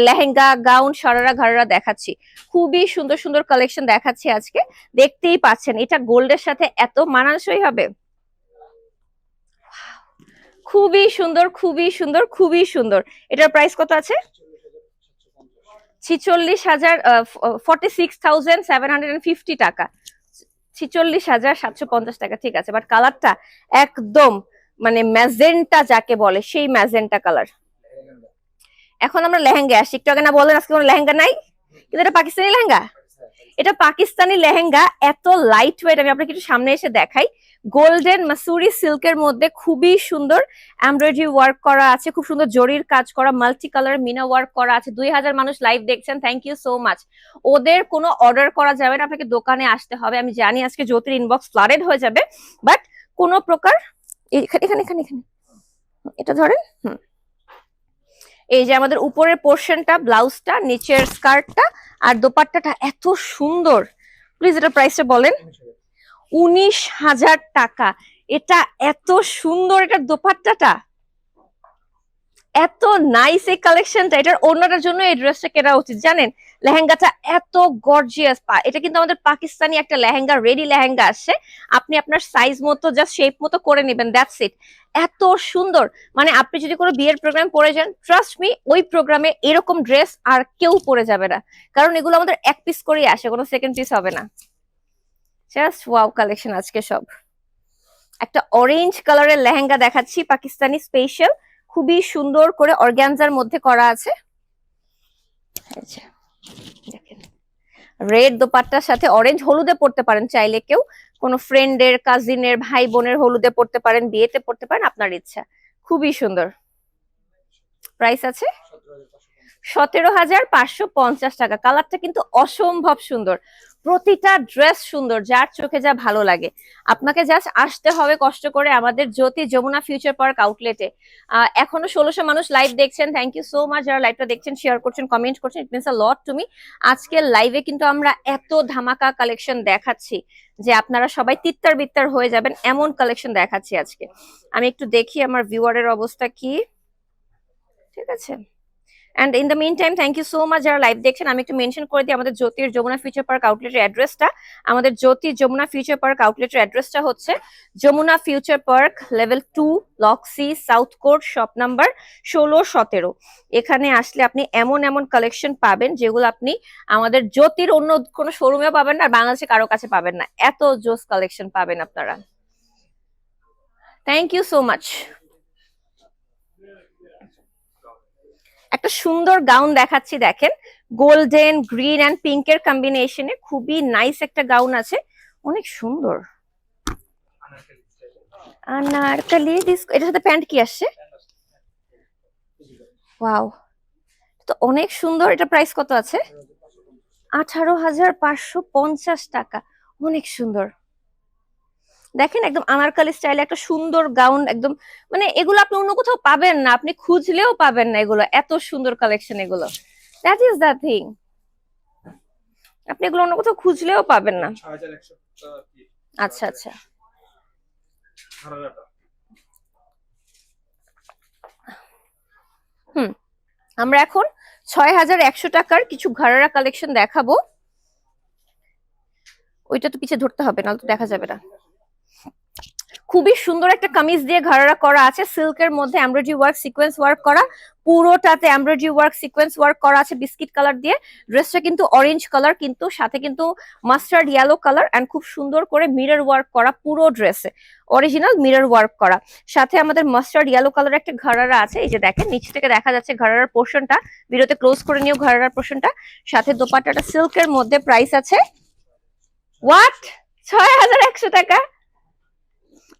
লেহেঙ্গা, গাউন, শারারা, ঘারারা দেখাচ্ছি। খুবই সুন্দর সুন্দর কালেকশন দেখাচ্ছি আজকে, দেখতেই পাচ্ছেন। এটা গোল্ডের সাথে এত মানানসই হবে। খুবই সুন্দর, খুবই সুন্দর, খুবই সুন্দর। এটার প্রাইস কত আছে? 46,000, 46,750 টাকা। 46,750 টাকা, ঠিক আছে। বাট কালারটা একদম মানে ম্যাজেন্টা যাকে বলে সেই ম্যাজেন্টা কালার। এখন আমরা লেহেঙ্গা আসি। একটু আগে না বলেন আজকে কোনো লেহেঙ্গা নাই, কিন্তু এটা পাকিস্তানি লেহেঙ্গা। এটা পাকিস্তানি লেহেঙ্গা, এত লাইট ওয়েট। আমি আপনাকে একটু সামনে এসে দেখাই। গোল্ডেন মাসুরি সিল্কের মধ্যে খুবই সুন্দর এমব্রয়ডারি ওয়ার্ক করা আছে, খুব সুন্দর জরির কাজ করা, মাল্টি কালার মিনা ওয়ার্ক করা আছে। 2,000 মানুষ লাইভ দেখছেন, থ্যাংক ইউ সো মাচ। ওদের কোনো অর্ডার করা যাবে না, আপনাকে দোকানে আসতে হবে। আমি জানি আজকে জ্যোতির ইনবক্স ফ্লাডেড হয়ে যাবে, বাট কোনো প্রকার এখানে এখানে এখানে এখানে এটা ধরেন। এই যে আমাদের উপরের পোর্শনটা, ব্লাউজটা, নিচের স্কার্টটা আর দোপাট্টাটা এত সুন্দর। প্লিজ এটা প্রাইসটা বলেন। 19,000 টাকা। এটা এত সুন্দর, এটা দোপাট্টাটা এত নাইস। এই কালেকশনটা, এটার অন্যটার জন্য এই ড্রেসটা কেনা উচিত জানেন। লেহেঙ্গাটা এত গর্জিয়াস। এটা কিন্তু আমাদের পাকিস্তানি একটা লেহেঙ্গা, রেডি লেহেঙ্গা আসছে। আপনি আপনার সাইজ মতো জাস্ট শেপ মতো করে নেবেন, দ্যাটস ইট। এত সুন্দর, মানে আপনি যদি কোনো বিয়ের প্রোগ্রাম পরে যান, ট্রাস্ট মি ওই প্রোগ্রামে এরকম ড্রেস আর কেউ পরে যাবে না, কারণ এগুলো আমাদের এক পিস করেই আসে, কোনো সেকেন্ড পিস হবে না। জাস্ট ওয়াও কালেকশন আজকে সব। একটা অরেঞ্জ কালারের লেহেঙ্গা দেখাচ্ছি, পাকিস্তানি স্পেশাল, খুবই সুন্দর করে অর্গানজার মধ্যে করা আছে। দেখেন রেড দোপাট্টার সাথে অরেঞ্জ, হলুদে পড়তে পারেন চাইলে কেউ, কোনো ফ্রেন্ডের, কাজিনের, ভাই বোনের হলুদে পড়তে পারেন, বিয়েতে পড়তে পারেন, আপনার ইচ্ছা। খুবই সুন্দর। প্রাইস আছে 17,550 টাকা। কালারটা কিন্তু অসম্ভব সুন্দর, প্রতিটা ড্রেস সুন্দর, যার চোখে যা ভালো লাগে। আপনাকে জাস্ট আসতে হবে কষ্ট করে আমাদের জ্যোতি যমুনা ফিউচার পার্ক আউটলেটে। এখনো 1,600 মানুষ লাইভ দেখছেন, থ্যাংক ইউ সো মাচ। যারা লাইভটা দেখছেন, শেয়ার করছেন, কমেন্ট করছেন, it means a lot to me. আজকের লাইভে কিন্তু আমরা এত ধামাকা কালেকশন দেখাচ্ছি যে আপনারা সবাই তিত্তার বিত্তার হয়ে যাবেন, এমন কালেকশন দেখাচ্ছি আজকে। আমি একটু দেখি আমার ভিউয়ারের অবস্থা কি। ঠিক আছে, and in the mean time thank you so much যারা লাইভ দেখছেন। আমি একটু মেনশন করে দিই আমাদের জ্যোতির যমুনা ফিউচার পার্ক আউটলেটের অ্যাড্রেসটা। আমাদের জ্যোতি যমুনা ফিউচার পার্ক আউটলেটের অ্যাড্রেসটা হচ্ছে Jamuna future park level 2 block C south court shop number 16-17। এখানে আসলে আপনি এমন এমন কালেকশন পাবেন যেগুলো আপনি আমাদের জ্যোতির অন্য কোনো শোরুমেও পাবেন না, আর বাংলাদেশে কারো কাছে পাবেন না। এত জোস কালেকশন পাবেন আপনারা। Thank you so much. একটা সুন্দর গাউন দেখাচ্ছি, দেখেন গোল্ডেন গ্রিন অ্যান্ড পিঙ্কের কম্বিনেশনে খুবই নাইস একটা গাউন আছে, অনেক সুন্দর। আনারকলি ডিস্কো, এটার সাথে প্যান্ট কি আসছে? ওয়াও, তো অনেক সুন্দর। এটা প্রাইস কত আছে? 18,550 টাকা। অনেক সুন্দর। দেখেন একদম আনারকলি স্টাইলে একটা সুন্দর গাউন, একদম মানে এগুলো আপনি অন্য কোথাও পাবেন না, আপনি খুঁজলেও পাবেন না এগুলো, এত সুন্দর কালেকশন এগুলো। দ্যাট ইজ দ্য থিং, আপনি এগুলো অন্য কোথাও খুঁজলেও পাবেন না। 6100 আচ্ছা আচ্ছা, হারারাটা। আমরা এখন 6,100 টাকার কিছু ঘাড়ারা কালেকশন দেখাবো। ওইটা তো পিছে ধরতে হবে, নাহলে তো দেখা যাবে না। খুবই সুন্দর একটা কামিজ দিয়ে ঘাড়ারা করা আছে, সিল্কের মধ্যে এমব্রয়ডারি ওয়ার্ক সিকোয়েন্স ওয়ার্ক করা, পুরোটাতে এমব্রয়ডারি ওয়ার্ক সিকোয়েন্স ওয়ার্ক করা আছে বিস্কিট কালার দিয়ে। ড্রেসটা কিন্তু অরেঞ্জ কালার, কিন্তু সাথে কিন্তু মাস্টার্ড ইয়েলো কালার এন্ড খুব সুন্দর করে মিরর ওয়ার্ক করা, পুরো ড্রেসে অরিজিনাল মিরর ওয়ার্ক করা। সাথে আমাদের মাস্টার্ড ইয়েলো কালার একটা ঘাড়ারা আছে, এই যে দেখেন নিচ থেকে দেখা যাচ্ছে ঘাড়ার পোর্শনটা, ভিডিওতে ক্লোজ করে নিও ঘাড়ার পোর্শনটা। সাথে দোপাট্টাটা সিল্কের মধ্যে, প্রাইস আছে হোয়াট 6,100 টাকা।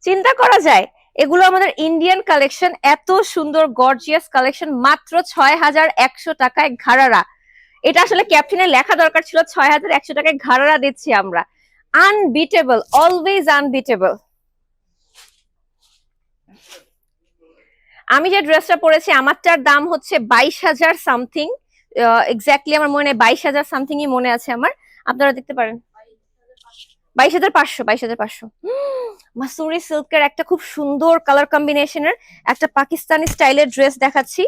চিন্তা করা যায়, এগুলো আমাদের ইন্ডিয়ান কালেকশন, এত সুন্দর গর্জিয়াস কালেকশন মাত্র 6,100 টাকায় ঘাড়ারা। এটা আসলে ক্যাপশনে লেখা দরকার ছিল 6,100 টাকায় ঘাড়ারা দিচ্ছি আমরা। Unbeatable, always unbeatable. আমি যে ড্রেসটা পরেছি আমারটার দাম হচ্ছে 22,000 সামথিং, এক্স্যাক্টলি আমার মনে নেই, 22,000 সামথিংই মনে আছে আমার, আপনারা দেখতে পারেন। 22,500, 22,500। মাসুরি সিল্কের একটা খুব সুন্দর কালার কম্বিনেশনের একটা পাকিস্তানি স্টাইলের ড্রেস দেখাচ্ছি।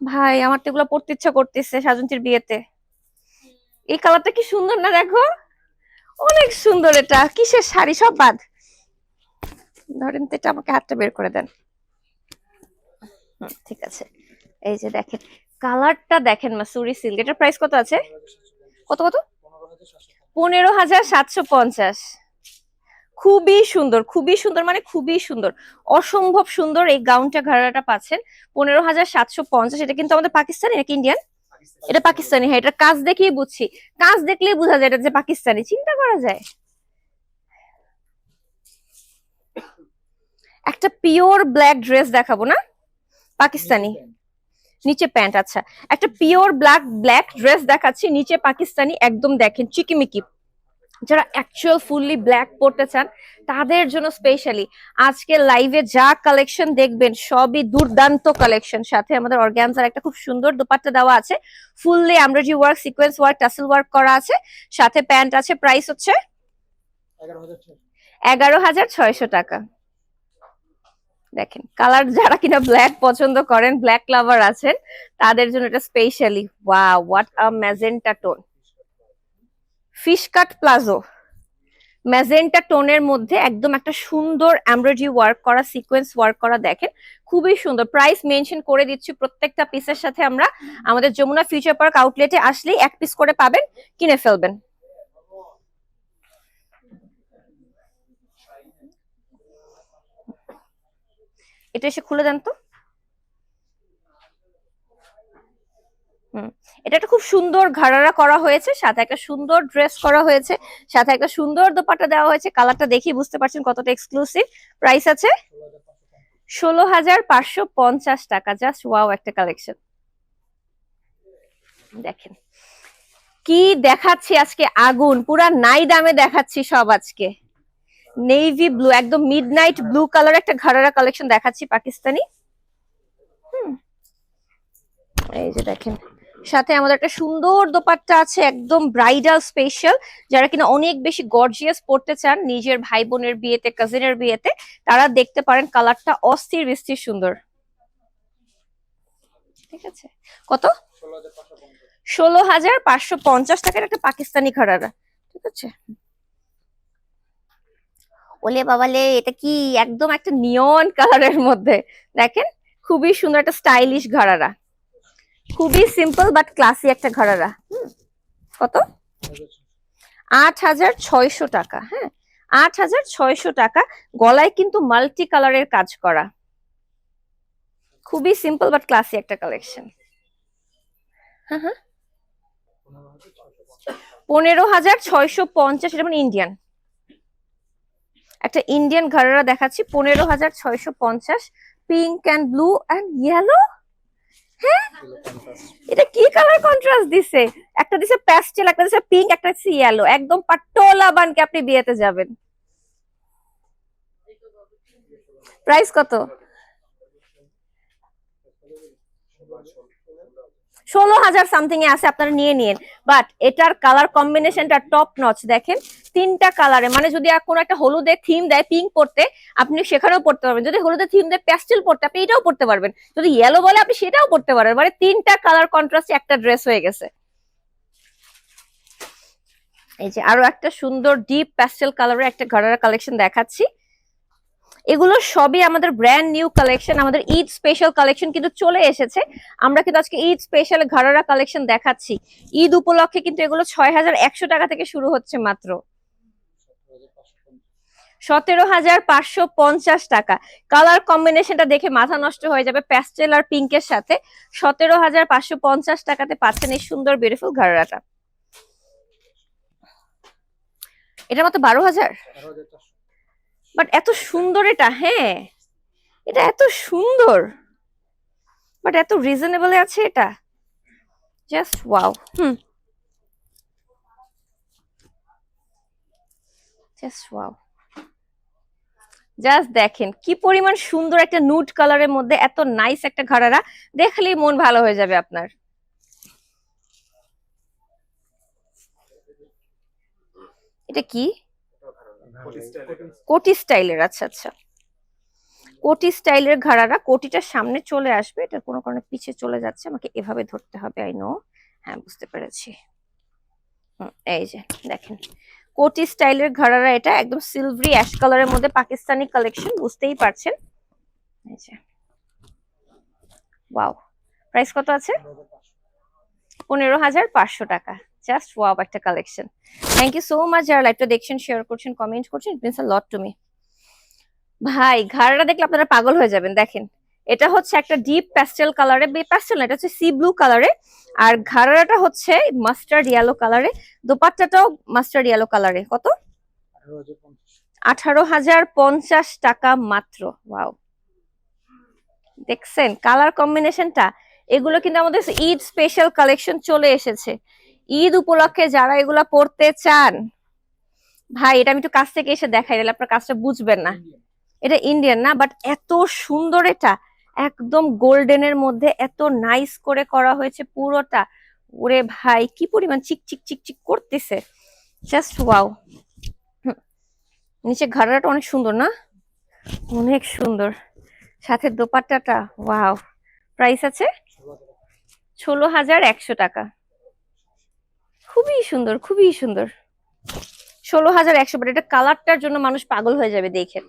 ভাই আমার তো এগুলো পড়তে ইচ্ছা করতেছে সাজন্তীর বিয়েতে। এই কালারটা কি সুন্দর না, দেখো অনেক সুন্দর। এটা কিসের শাড়ি? সব বাদ ধরেন তো, এটা আমাকে হাতটা বের করে দেন। ঠিক আছে, এই যে দেখেন কালারটা দেখেন, মাসুরি সিল্ক। এটার প্রাইস কত আছে? কত কত? 15,750। খুবই সুন্দর, খুবই সুন্দর, মানে খুবই সুন্দর, অসম্ভব সুন্দর। এই গাউনটা ঘাড়াটা পাচ্ছেন 15,750। এটা কিন্তু আমাদের পাকিস্তানি নাকি ইন্ডিয়ান? এটা পাকিস্তানি। হ্যাঁ, এটা কাজ দেখেই বুঝছি, কাজ দেখলেই বোঝা যায় এটা যে পাকিস্তানি, চিন্তা করা যায়। একটা পিওর ব্ল্যাক ড্রেস দেখাবো না, পাকিস্তানি, নিচে প্যান্ট। আচ্ছা, একটা পিওর ব্ল্যাক ড্রেস দেখাচ্ছি, নিচে পাকিস্তানি, একদম দেখেন চিকিমিকি। যারা অ্যাকচুয়াল ফুললি ব্ল্যাক পড়তে চান তাদের জন্য স্পেশালি আজকে লাইভে যা কালেকশন দেখবেন সবই দুর্দান্ত কালেকশন। সাথে আমাদের অর্গানজার একটা খুব সুন্দর দোপাট্টা দেওয়া আছে, fully embroidery work sequence work tassel work করা আছে, সাথে প্যান্ট আছে। প্রাইস হচ্ছে 11,600 টাকা। দেখেন কালার, যারা কিনা ব্ল্যাক পছন্দ করেন, ব্ল্যাক লাভার আছেন, তাদের জন্য এটা specially. Wow, what a magenta tone, fish cut palazzo, magenta টোনের মধ্যে একদম একটা সুন্দর এমব্রয়ডারি ওয়ার্ক করা, সিকোয়েন্স ওয়ার্ক করা, দেখেন খুবই সুন্দর। প্রাইস মেনশন করে দিচ্ছি প্রত্যেকটা পিসের সাথে। আমরা আমাদের যমুনা ফিউচার পার্ক আউটলেটে আসলেই এক পিস করে পাবেন, কিনে ফেলবেন। এটা এসে খুলে দেন তো। এটা একটা খুব সুন্দর ঘাড়ারা করা হয়েছে, সাথে একটা সুন্দর ড্রেস করা হয়েছে, সাথে একটা সুন্দর দোপাট্টা দেওয়া হয়েছে। কালারটা দেখেই বুঝতে পারছেন কতটা এক্সক্লুসিভ। প্রাইস আছে 16,550 টাকা। জাস্ট ওয়াও একটা কালেকশন। দেখেন কি দেখাচ্ছি আজকে, আগুন, পুরা নাই দামে দেখাচ্ছি সব আজকে। নেভি ব্লু, একদম মিডনাইট ব্লু কালার একটা ঘাড়ারা কালেকশন দেখাচ্ছি পাকিস্তানি। এই যে দেখেন সাথে আমাদের একটা সুন্দর দোপাট্টা আছে, একদম ব্রাইডাল স্পেশাল। যারা কিনা অনেক বেশি গর্জিয়াস পড়তে চান নিজের ভাই বোনের বিয়েতে, কাজিনের বিয়েতে, তারা দেখতে পারেন। কালারটা অস্থির বিস্থির সুন্দর। ঠিক আছে, কত? 16,550। 16,550 টাকার একটা পাকিস্তানি ঘরারা। ঠিক আছে, ওলে বাবালে, এটা কি একদম একটা নিয়ন কালারের মধ্যে, দেখেন খুবই সুন্দর একটা স্টাইলিশ ঘরারা, খুবই সিম্পল বাট ক্লাসি একটা ঘরারা। কত? 8,600 টাকা। হ্যাঁ, 8,600 টাকা। গলায় কিন্তু মাল্টি কালারের কাজ করা, খুবই সিম্পল বাট ক্লাসি একটা কালেকশন। হ্যাঁ হ্যাঁ, 15,650। এটা মানে ইন্ডিয়ান, একটা ইন্ডিয়ান ঘরারা দেখাচ্ছি, 15,650। Pink and blue and yellow. হ্যাঁ, এটা কি কালার কন্ট্রাস্ট দিছে, একটা দিছে প্যাস্টেল, একটা দিছে পিঙ্ক, একটা দিছে ইয়েলো, একদম পাটোলা বানকে আপনি বিয়েতে যাবেন। প্রাইস কত? 16,000 সামথিং এ আছে, আপনারা নিয়ে নিন। বাট এটার কালার কম্বিনেশনটা টপ নচ, দেখেন তিনটা কালারে, মানে যদি কোনো একটা হলুদের থিম দেয় পিঙ্ক পড়তে, আপনি সেখানেও পড়তে পারবেন, যদি হলুদের থিম দেয় প্যাস্টেল পড়তে আপনি এটাও পড়তে পারবেন, যদি ইয়েলো বলে আপনি সেটাও পড়তে পারবেন, মানে তিনটা কালার কন্ট্রাস্টে একটা ড্রেস হয়ে গেছে। এই যে আরো একটা সুন্দর ডিপ প্যাস্টেল কালারের একটা ঘরারা কালেকশন দেখাচ্ছি, এগুলো সবই আমাদের ব্র্যান্ড নিউ কালেকশন, আমাদের ঈদ স্পেশাল কালেকশন কিন্তু চলে এসেছে। আমরা কিন্তু আজকে ঈদ স্পেশাল ঘরারা কালেকশন দেখাচ্ছি, ঈদ উপলক্ষে কিন্তু এগুলো 6,100 টাকা থেকে শুরু হচ্ছে মাত্র। 17,550 টাকা। কালার কম্বিনেশনটা দেখে মাথা নষ্ট হয়ে যাবে, প্যাস্টেল আর পিঙ্কের সাথে। 17,550 টাকাতে পাচ্ছেন এই সুন্দর বিউটিফুল ঘরারাটা। এটা মাত্র 12,000। বাট এত সুন্দর এটা, হ্যাঁ এটা এত সুন্দর, বাট এত রিজনেবল আছে এটা, just wow. Just wow, just দেখেন কি পরিমাণ সুন্দর একটা নুড কালারের মধ্যে এত নাইস একটা ঘরারা, দেখলেই মন ভালো হয়ে যাবে আপনার। এটা কি? কোটি স্টাইলের, আচ্ছা আচ্ছা, কোটি স্টাইলের ঘরারা। কোটিটার সামনে চলে আসবে, এটা কোনো কারণে পিছিয়ে চলে যাচ্ছে, আমাকে এভাবে ধরতে হবে, আই নো। হ্যাঁ বুঝতে পেরেছি। এই যে দেখেন কোটি স্টাইলের ঘরারা, এটা একদম সিলভারি অ্যাশ কালারের মধ্যে পাকিস্তানি কালেকশন, বুঝতেই পারছেন। এই যে ওয়াও, প্রাইস কত আছে? 15,500 টাকা। জাস্ট ওয়াও একটা collection. Thank you so much যারা লাইভটা দেখছেন, শেয়ার করছেন, কমেন্ট করছেন, it means a lot to me. ভাই ঘাড়টা দেখলে আপনারা পাগল হয়ে যাবেন, দেখেন এটা হচ্ছে একটা ডিপ প্যাস্টেল কালারে, প্যাস্টেল না এটা হচ্ছে সি ব্লু কালারে, আর ঘাড়াটা হচ্ছে মাস্টার্ড ইয়েলো কালারে, দোপাট্টাটাও মাস্টার্ড ইয়েলো কালারে। কত? 18,050 টাকা মাত্র। ওয়াও, দেখছেন কালার কম্বিনেশনটা, এগুলো কিন্তু আমাদের ঈদ স্পেশাল কালেকশন চলে এসেছে, ঈদ উপলক্ষে যারা এগুলা পড়তে চান, ভাই এটা আমি একটু কাছ থেকে এসে দেখাই দিলে আপনার কাজটা বুঝবেন না। এটা ইন্ডিয়ান না, বাট এত সুন্দর, এটা একদম গোল্ডেনের মধ্যে এত নাইস করে করা হয়েছে পুরোটা। ওরে ভাই কি পরিমাণ চিক চিক চিক চিক করতেছে, জাস্ট ওয়াও। নিচে ঘাড়াটা অনেক সুন্দর না, অনেক সুন্দর, সাথে দোপাট্টাটা ওয়াও। প্রাইস আছে 16,100 টাকা। খুবই সুন্দর, খুবই সুন্দর। 16,100, বাট এটা কালারটার জন্য মানুষ পাগল হয়ে যাবে দেখে,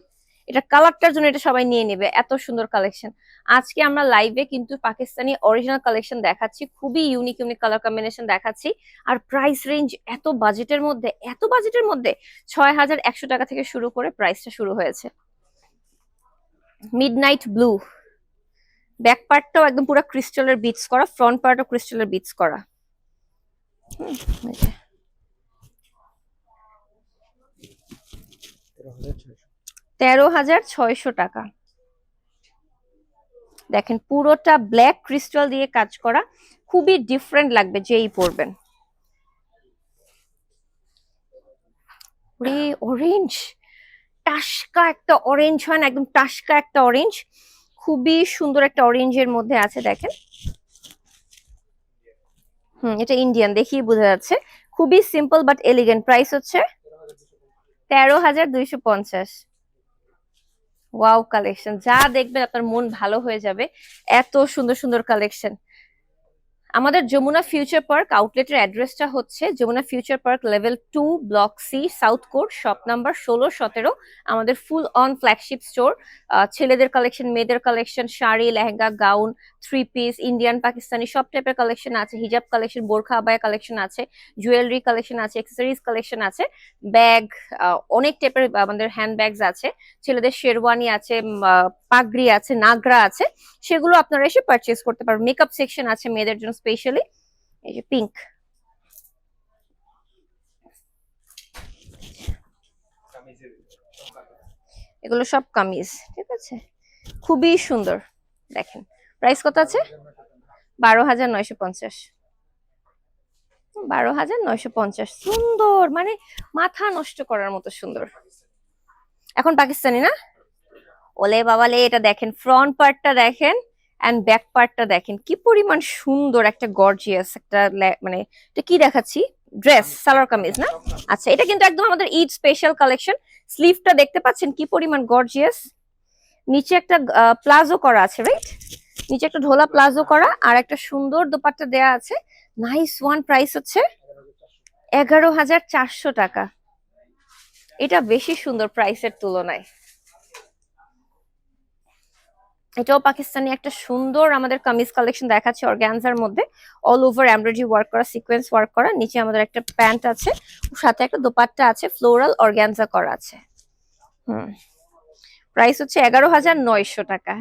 এটা কালারটার জন্য এটা সবাই নিয়ে নেবে, এত সুন্দর কালেকশন। আজকে আমরা লাইভে কিন্তু পাকিস্তানি অরিজিনাল কালেকশন দেখাচ্ছি, খুবই ইউনিক ইউনিক কালার কম্বিনেশন দেখাচ্ছি, আর প্রাইস রেঞ্জ এত বাজেটের মধ্যে, এত বাজেটের মধ্যে 6,100 টাকা থেকে শুরু করে প্রাইসটা শুরু হয়েছে। মিডনাইট ব্লু, ব্যাক পার্টটাও একদম পুরো ক্রিস্টালের বিটস করা, ফ্রন্ট পার্টও ক্রিস্টালের বিটস করা। 13,600 টাকা। দেখেন পুরোটা ব্ল্যাক ক্রিস্টাল দিয়ে কাজ করা, খুবই ডিফারেন্ট লাগবে যেই পরবেন। অরেঞ্জ, টাসকা একটা অরেঞ্জ হয় না, একদম টাসকা একটা অরেঞ্জ, খুবই সুন্দর একটা অরেঞ্জের মধ্যে আছে দেখেন। এটা ইন্ডিয়ান, দেখিয়ে বোঝা যাচ্ছে, খুবই সিম্পল বাট এলিগেন্ট। প্রাইস হচ্ছে 13,250। ওয়াও কালেকশন, যা দেখবেন আপনার মন ভালো হয়ে যাবে, এত সুন্দর সুন্দর কালেকশন। আমাদের যমুনা ফিউচার পার্ক আউটলেটের অ্যাড্রেসটা হচ্ছে Jamuna future park level 2 block C south court shop number 16-17। আমাদের ফুল অন ফ্ল্যাগশিপ স্টোর। ছেলেদের কালেকশন, মেয়েদের collection, sari, lehenga, gown, three piece, Indian, Pakistani সব টাইপের কালেকশন আছে। হিজাব কালেকশন, বোরখা আবায়া কালেকশন আছে, জুয়েলারি কালেকশন আছে, অ্যাক্সেসরিজ কালেকশন আছে, ব্যাগ, অনেক টাইপের আমাদের হ্যান্ড ব্যাগস আছে। ছেলেদের শেরওয়ানি আছে, পাগড়ি আছে, নাগরা আছে, সেগুলো আপনারা এসে পারচেজ করতে পারবেন। মেকআপ সেকশন আছে মেয়েদের জন্য স্পেশালি। এই যে পিঙ্ক, কামিজের এগুলো সব কামিজ, ঠিক আছে, খুবই সুন্দর। দেখেন প্রাইস কত আছে? 12,950। 12,950, সুন্দর, মানে মাথা নষ্ট করার মতো সুন্দর। এখন পাকিস্তানি না, ওলে বাবালে, এটা দেখেন ফ্রন্ট পার্টটা দেখেন এন্ড ব্যাক পার্টটা দেখেন কি পরিমাণ সুন্দর, একটা গর্জিয়াস একটা মানে এটা কি দেখাচ্ছি, ড্রেস সালোয়ার কামিজ না? আচ্ছা, এটা কিন্তু একদম আমাদের ঈদ স্পেশাল কালেকশন। স্লিভটা দেখতে পাচ্ছেন কি পরিমাণ গর্জিয়াস। নিচে একটা প্লাজো করা আছে, রাইট? নিচে একটা ঢোলা প্লাজো করা আর একটা সুন্দর দোপাট্টা দেয়া আছে। Nice one. প্রাইস হচ্ছে 11,400 টাকা। এটা বেশি সুন্দর প্রাইসের তুলনায়। এটাও পাকিস্তানি একটা সুন্দর আমাদের কামিজ কালেকশন দেখাচ্ছে অর্গানজার মধ্যে, অল ওভার এমব্রয়ডারি ওয়ার্ক করা, সিকোয়েন্স ওয়ার্ক করা। নিচে আমাদের একটা প্যান্ট আছে, সাথে একটা দোপাট্টা আছে, ফ্লোরাল অর্গানজা করা আছে। প্রাইস হচ্ছে 11,900 টাকা।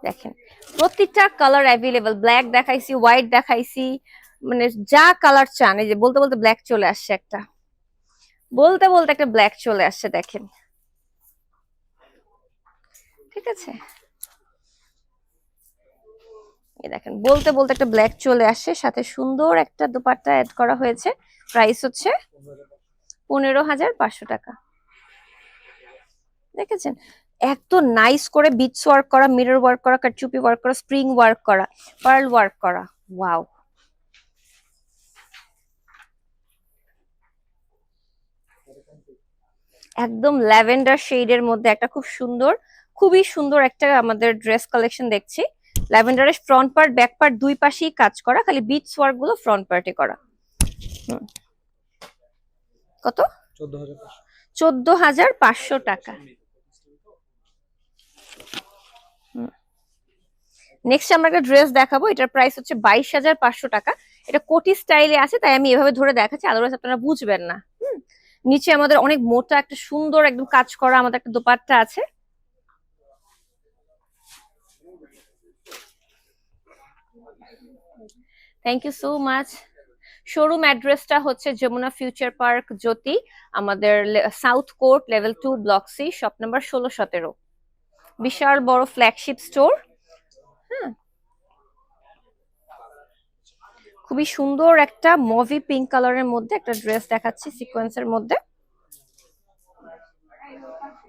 দেখেন প্রতিটা কালার অ্যাভেলেবল। ব্ল্যাক দেখাইছি, হোয়াইট দেখাইছি, মানে যা কালার চান। এই যে বলতে বলতে ব্ল্যাক চলে আসছে একটা, বলতে বলতে একটা ব্ল্যাক চলে আসছে, দেখেন, ঠিক আছে। এই দেখেন বলতে বলতে একটা ব্ল্যাক চলে আসছে, সাথে সুন্দর একটা দোপাট্টা অ্যাড করা হয়েছে। প্রাইস হচ্ছে 15,500 টাকা। দেখেছেন এত নাইস করে বিটস ওয়ার্ক করা, মিরর ওয়ার্ক করা, কাটচুপি ওয়ার্ক করা, স্প্রিং ওয়ার্ক করা, পার্ল ওয়ার্ক করা। ওয়াও, একদম ল্যাভেন্ডার শেডের মধ্যে একটা খুব সুন্দর, খুবই সুন্দর একটা আমাদের ড্রেস কালেকশন দেখছি। ল্যাভেন্ডারের ফ্রন্ট পার্ট ব্যাক পার্ট দুই পাশেই কাজ করা, খালি বিটস ওয়ার্ক গুলো ফ্রন্ট পার্টে করা। কত? 14,500 টাকা। নেক্সট আমরা একটা ড্রেস দেখাবো, এটার প্রাইস হচ্ছে 22,500 টাকা। এটা কোটি স্টাইলে আছে, তাই আমি এভাবে ধরে দেখাচ্ছি, আদারওয়াইজ আপনারা বুঝবেন না। নিচে আমাদের অনেক মোটা একটা সুন্দর একদম কাজ করা আমাদের একটা দোপাট্টা আছে। Thank you so much. Showroom অ্যাড্রেসটা হচ্ছে যমুনা ফিউচার পার্ক জ্যোতি, আমাদের south court level 2 block C shop number 16-17। বিশাল বড় ফ্ল্যাগশিপ স্টোর। হ্যাঁ, খুবই সুন্দর একটা মুভি পিঙ্ক কালারের মধ্যে একটা ড্রেস দেখাচ্ছি সিকোয়েন্সের মধ্যে।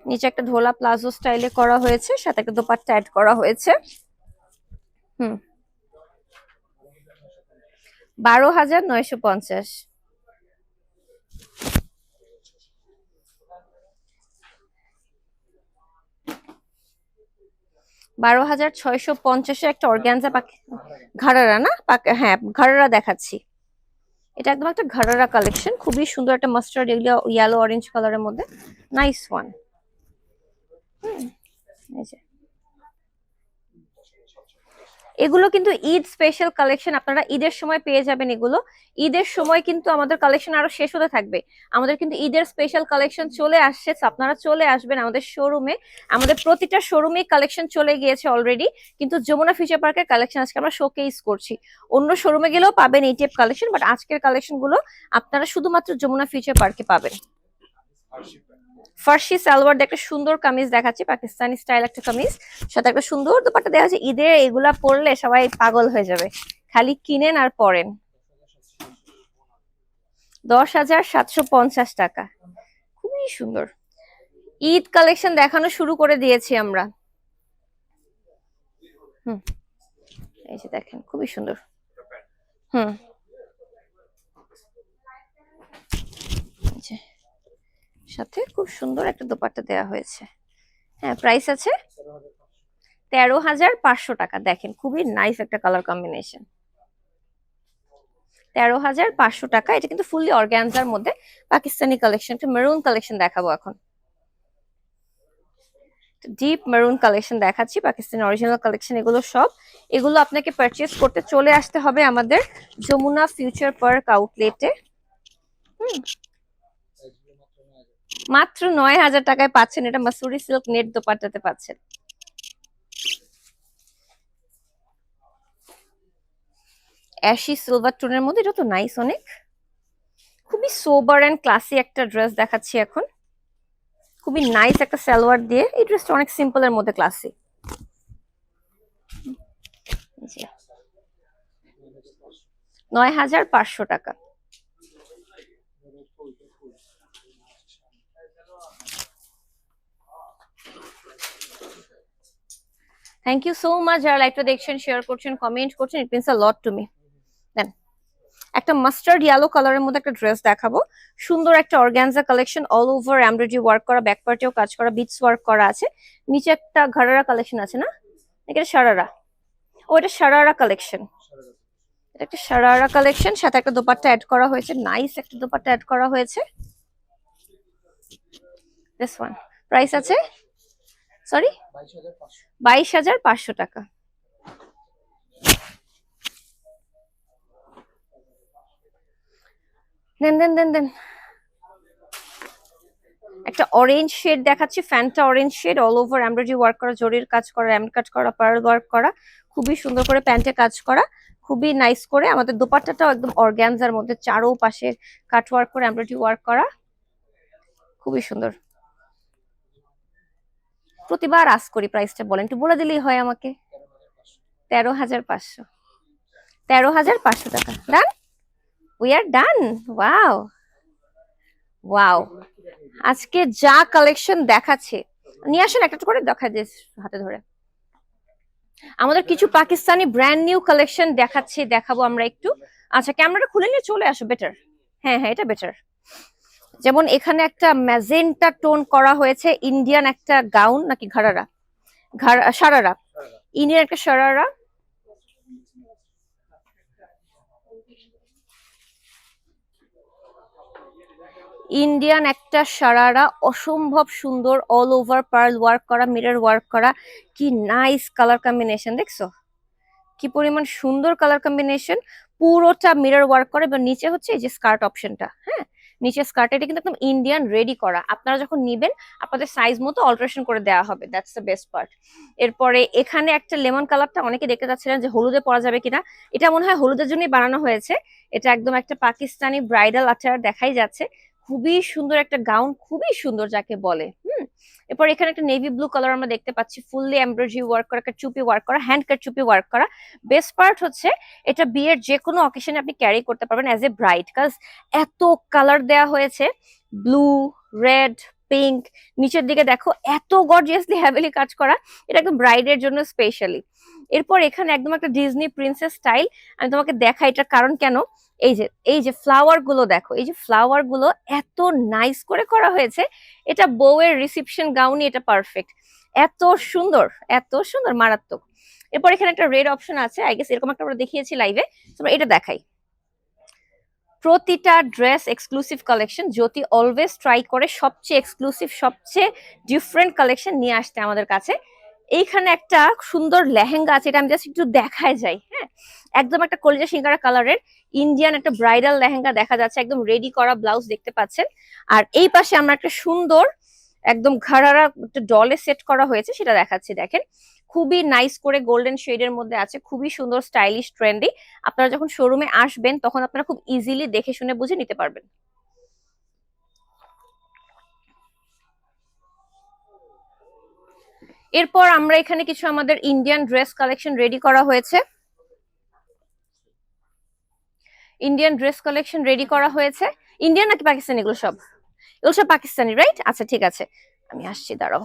নিচে একটা ঢোলা প্লাজো স্টাইলে করা হয়েছে, সাথে একটা দোপাট্টা অ্যাড করা হয়েছে। 12,950। 12,650 একটা অর্গানজা ঘাড়ারা না, হ্যাঁ ঘাড়ারা দেখাচ্ছি। এটা একদম একটা ঘাড়ারা কালেকশন, খুবই সুন্দর একটা মাস্টার্ড ইয়েলো অরেঞ্জ কালারের মধ্যে। Nice one. এই যে এগুলো কিন্তু ঈদ স্পেশাল কালেকশন, আপনারা ঈদের সময় পেয়ে যাবেন এগুলো। ঈদের সময় কিন্তু আমাদের কালেকশন আরো শেষ হতে থাকবে। আমাদের কিন্তু ঈদের স্পেশাল কালেকশন চলে আসছে, আপনারা চলে আসবেন আমাদের শোরুমে। আমাদের প্রতিটা শোরুমে কালেকশন চলে গিয়েছে অলরেডি, কিন্তু যমুনা ফিউচার পার্কের কালেকশন আজকে আমরা শোকেস করছি। অন্য শোরুমে গেলেও পাবেন এই টাইপ কালেকশন, বাট আজকের কালেকশন গুলো আপনারা শুধুমাত্র যমুনা ফিউচার পার্কে পাবেন। ফার্সি সালোয়ার দিয়ে একটা সুন্দর কামিজ দেখাচ্ছি, পাকিস্তানি স্টাইল একটা কামিজ, সাথে একটা সুন্দর দোপাট্টা দেওয়া আছে। ঈদে এগুলা পরলে সবাই পাগল হয়ে যাবে, খালি কিনেন আর পরেন। 10,750 টাকা। খুবই সুন্দর ঈদ কালেকশন দেখানো শুরু করে দিয়েছি আমরা। এই যে দেখেন খুবই সুন্দর। সাথে খুব সুন্দর একটা দোপাট্টা দেওয়া হয়েছে। হ্যাঁ, প্রাইস আছে 13,500 টাকা। দেখেন খুবই নাইস একটা কালার কম্বিনেশন। 13,500 টাকা। এটা কিন্তু ফুললি অর্গানজার মধ্যে পাকিস্তানি কালেকশন। একটা মেরুন কালেকশন দেখাবো এখন। ডিপ মেরুন কালেকশন দেখাচ্ছি, পাকিস্তানি অরিজিনাল কালেকশন এগুলো সব। এগুলো আপনাকে পারচেজ করতে চলে আসতে হবে আমাদের যমুনা ফিউচার পার্ক আউটলেটে। মাত্র 9,000 টাকায় পাচ্ছেন এটা। মাসুরি সিল্ক নেট দোপাট্টাতে পাচ্ছেন। অ্যাশি সিলভার টোনের মধ্যে, এটা তো নাইস অনেক। খুবই সোবার এন্ড ক্লাসি একটা ড্রেস দেখাচ্ছি এখন। খুবই নাইস একটা সালোয়ার দিয়ে। এই ড্রেসটা অনেক সিম্পল এর মধ্যে ক্লাসি। 9,500 টাকা। থ্যাংক ইউ সো মাচ যারা লাইভটা দেখছেন, শেয়ার করছেন, কমেন্ট করছেন। It means a lot to me. Then একটা মাস্টার্ড ইয়েলো কালারের মধ্যে একটা ড্রেস দেখাবো। সুন্দর একটা organza collection, all over embroidery work করা, ব্যাক পার্টেও কাজ করা, বিটস ওয়ার্ক করা আছে। নিচে একটা ঘাড়ারা কালেকশন আছে না, এটা সারারা। ও এটা সারারা কালেকশন। এটা একটা সারারা কালেকশন, সাথে একটা দোপাট্টা অ্যাড করা হয়েছে। নাইস একটা দোপাট্টা অ্যাড করা হয়েছে। দিস ওয়ান প্রাইস আছে সরি 22,500 টাকা। দেন দেন দেন দেন একটা অরেঞ্জ শেড দেখাচ্ছি, Fanta orange shade, all over embroidery work করা, জরির কাজ করা, এমব্রয়ডারি কাজ করা, পার্ল ওয়ার্ক করা, খুবই সুন্দর করে প্যান্টে কাজ করা, খুবই নাইস করে। আমাদের দোপাট্টাটাও একদম অর্গানজার মধ্যে, চারো পাশে কাট ওয়ার্ক করে এমব্রয়ডারি ওয়ার্ক করা, খুবই সুন্দর। প্রতিবার আস করি প্রাইসটা, বলেন একটু বলে দিলেই হয় আমাকে। 13,500। 13,500 টাকা। Done, we are done. Wow wow, আজকে যা কালেকশন দেখাচ্ছে, নিয়ে আসেন একটা করে দেখা যায় হাতে ধরে। আমাদের কিছু পাকিস্তানি ব্র্যান্ড নিউ কালেকশন দেখাবো আমরা একটু। আচ্ছা ক্যামেরাটা খুলে নিয়ে চলে আসো, বেটার। হ্যাঁ হ্যাঁ, এটা বেটার। যেমন এখানে একটা ম্যাজেন্টা টোন করা হয়েছে, ইন্ডিয়ান একটা গাউন নাকি ঘাড়ারা, সারারা, ইন্ডিয়ান একটা সারারা। ইন্ডিয়ান একটা সারারা, অসম্ভব সুন্দর, অল ওভার পার্ল ওয়ার্ক করা, মিরর ওয়ার্ক করা, কি নাইস কালার কম্বিনেশন দেখছো, কি পরিমাণ সুন্দর কালার কম্বিনেশন। পুরোটা মিরর ওয়ার্ক করে, এবার নিচে হচ্ছে এই যে স্কার্ট অপশনটা। হ্যাঁ, নিচে স্কার্ট, এটা কিন্তু একদম ইন্ডিয়ান রেডি করা। আপনারা যখন নিবেন আপনাদের সাইজ মতো অল্টারেশন করে দেওয়া হবে, দ্যাটস দ্য বেস্ট পার্ট। এরপরে এখানে একটা লেমন কালারটা অনেকে দেখতে চাচ্ছিলেন যে হলুদে পরা যাবে কিনা, এটা মনে হয় হলুদের জন্যই বানানো হয়েছে। এটা একদম একটা পাকিস্তানি ব্রাইডাল আচার দেখাই যাচ্ছে। খুবই সুন্দর একটা গাউন, খুবই সুন্দর যাকে বলে। এরপর এখানে একটা নেভি ব্লু কালার আমরা দেখতে পাচ্ছি, ফুললি এমব্রয়ডারি ওয়ার্ক করা, একটা চুপি ওয়ার্ক করা, হ্যান্ড কাট চুপি ওয়ার্ক করা। বেস্ট পার্ট হচ্ছে এটা বিয়ের যে কোনো অকেশনে আপনি ক্যারি করতে পারবেন অ্যাজ এ ব্রাইড, কাজ এত কালার দেয়া হয়েছে, ব্লু, রেড, পিঙ্ক, নিচের দিকে দেখো এত গর্জিয়াসলি হ্যাভিলি কাজ করা, এটা একদম ব্রাইডের জন্য স্পেশালি। এরপর এখানে একদম একটা ডিজনি প্রিন্সেস স্টাইল, আমি তোমাকে দেখাই এটার কারণ কেন। এই যে ফ্লাওয়ার গুলো দেখো, এই যে ফ্লাওয়ার গুলো এত নাইস করে করা হয়েছে, এটা বউয়ের রিসেপশন গাউনই এটা পারফেক্ট। এত সুন্দর, এত সুন্দর, মারাত্মক। এরপর এখানে একটা রেড অপশন আছে, আই গেস এরকম একটা আমরা দেখিয়েছি লাইভে, তোমরা এটা দেখাই। প্রতিটা ড্রেস এক্সক্লুসিভ কালেকশন, জ্যোতি অলওয়েজ ট্রাই করে সবচেয়ে এক্সক্লুসিভ, সবচেয়ে ডিফারেন্ট কালেকশন নিয়ে আসতে আমাদের কাছে। এইখানে একটা সুন্দর লেহেঙ্গা আছে, এটা আমি জাস্ট একটু দেখায় যাই। হ্যাঁ, একদম একটা কলিজা সিঙ্গারা কালারের ইন্ডিয়ান একটা ব্রাইডাল লেহেঙ্গা দেখা যাচ্ছে, একদম রেডি করা ব্লাউজ দেখতে পাচ্ছেন। আর এই পাশে আমরা একটা সুন্দর একদম ঘাড়ারা একটা ডলে সেট করা হয়েছে, সেটা দেখাচ্ছি। দেখেন খুবই নাইস করে গোল্ডেন শেডের মধ্যে আছে, খুবই সুন্দর, স্টাইলিশ, ট্রেন্ডি। আপনারা যখন শোরুমে আসবেন তখন আপনারা খুব ইজিলি দেখে শুনে বুঝে নিতে পারবেন। এরপর আমরা এখানে কিছু আমাদের ইন্ডিয়ান ড্রেস কালেকশন রেডি করা হয়েছে। ইন্ডিয়ান ড্রেস কালেকশন রেডি করা হয়েছে। ইন্ডিয়ান নাকি পাকিস্তানি? এগুলো সব পাকিস্তানি, রাইট? আচ্ছা ঠিক আছে, আমি আসছি, দাঁড়াও।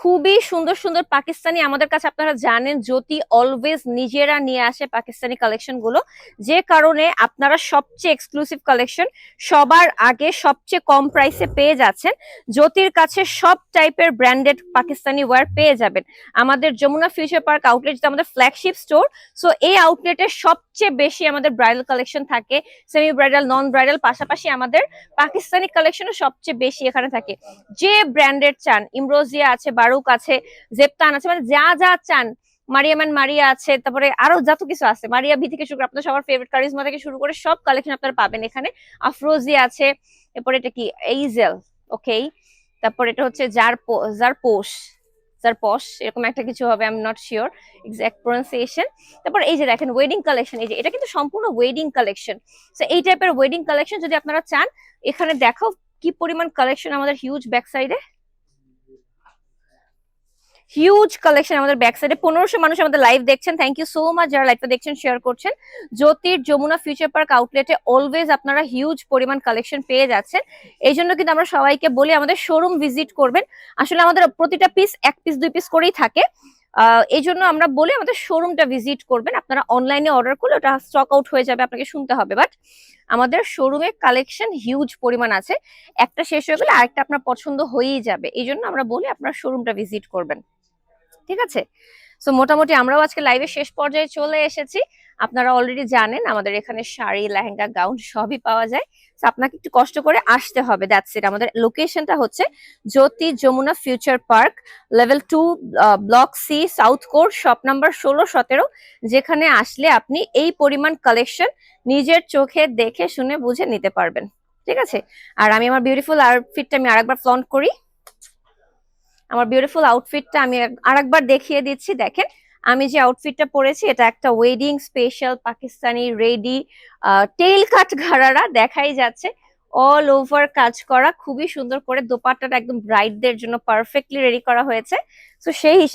খুবই সুন্দর সুন্দর পাকিস্তানি আমাদের কাছে, আপনারা জানেন জ্যোতি অলওয়েজ নিজেরা নিয়ে আসে পাকিস্তানি কালেকশন গুলো, যে কারণে আপনারা সবচেয়ে এক্সক্লুসিভ কালেকশন সবার আগে সবচেয়ে কম প্রাইসে পেয়ে যাচ্ছেন। জ্যোতির কাছে সব টাইপের ব্র্যান্ডেড পাকিস্তানি ওয়্যার পেয়ে যাবেন। আমাদের যমুনা ফিউচার পার্ক আউটলেট যেটা আমাদের ফ্ল্যাগশিপ স্টোর, সো এই আউটলেটে সবচেয়ে বেশি আমাদের ব্রাইডাল কালেকশন থাকে, সেমি ব্রাইডাল, নন ব্রাইডাল, পাশাপাশি আমাদের পাকিস্তানি কালেকশনও সবচেয়ে বেশি এখানে থাকে। যে ব্র্যান্ডেড চান, ইমরোজিয়া আছে, বারুক আছে, জেপ্তান আছে, মানে যা যা চান, মারিয়াম এন্ড মারিয়া আছে, তারপরে আরো যত কিছু আছে, মারিয়া ভি থেকে শুরু করে আপনাদের সবার ফেভারিট কারিজমা থেকে শুরু করে সব কালেকশন আপনারা পাবেন এখানে। আফরোজি আছে, এরপরে এটা কি এইজেল, ওকে, তারপর এটা হচ্ছে জারপোশ এরকম একটা কিছু হবে, I am not sure exact pronunciation. তারপর এই যে দেখেন ওয়েডিং কালেকশন, এই যে এটা কিন্তু সম্পূর্ণ ওয়েডিং কালেকশন। তো এই টাইপের ওয়েডিং কালেকশন যদি আপনারা চান, এখানে দেখাও কি পরিমাণ কালেকশন আমাদের হিউজ ব্যাক সাইডে, হিউজ কালেকশন আমাদের ব্যাক সাইডে। 1500 মানুষ আমাদের লাইভ দেখছেন, থ্যাংক ইউ সো মাচ যারা লাইভটা দেখছেন, শেয়ার করছেন। জ্যোতির যমুনা ফিউচার পার্ক আউটলেটে অলওয়েজ আপনারা হিউজ পরিমাণ কালেকশন পেয়ে যাচ্ছেন। এই জন্য কিন্তু আমরা সবাইকে বলি আমাদের শোরুম ভিজিট করবেন। আসলে আমাদের প্রতিটা পিস 1 পিস 2 পিস করেই থাকে, এই জন্য আমরা বলি আমাদের শোরুমটা ভিজিট করবেন। আপনারা অনলাইনে অর্ডার করলে ওটা স্টক আউট হয়ে যাবে, আপনাকে শুনতে হবে, বাট আমাদের শোরুমে কালেকশন হিউজ পরিমাণ আছে। একটা শেষ হয়ে গেলে আরেকটা আপনার পছন্দ হয়েই যাবে, এই জন্য আমরা বলি আপনারা শোরুমটা ভিজিট করবেন, ঠিক আছে? সো মোটামুটি আমরাও আজকে লাইভের শেষ পর্যায়ে চলে এসেছি। আপনারা অলরেডি জানেন আমাদের এখানে শাড়ি, লেহেঙ্গা, গাউন সবই পাওয়া যায়। তো আপনাকে একটু কষ্ট করে আসতে হবে, দ্যাটস ইট। আমাদের লোকেশনটা হচ্ছে Jyoti Jamuna future park, level 2, block C, south core, shop number 16-17, যেখানে আসলে আপনি এই পরিমাণ কালেকশন নিজের চোখে দেখে শুনে বুঝে নিতে পারবেন, ঠিক আছে? আর আমি আমার বিউটিফুল আউটফিটটা আমি আরেকবার ফ্লন্ট করি। আমার বিউটিফুল আউটফিটটা আমি আরেকবার দেখিয়ে দিচ্ছি। দেখেন আমি যে আউটফিটটা পরেছি, এটা একটা wedding special Pakistani ready tail cut ঘাড়ারা দেখাই যাচ্ছে, অল ওভার কাজ করা, খুবই সুন্দর করে। দোপাট্টাটা একদম ব্রাইডদের জন্য পারফেক্টলি রেডি করা হয়েছে। তো সেই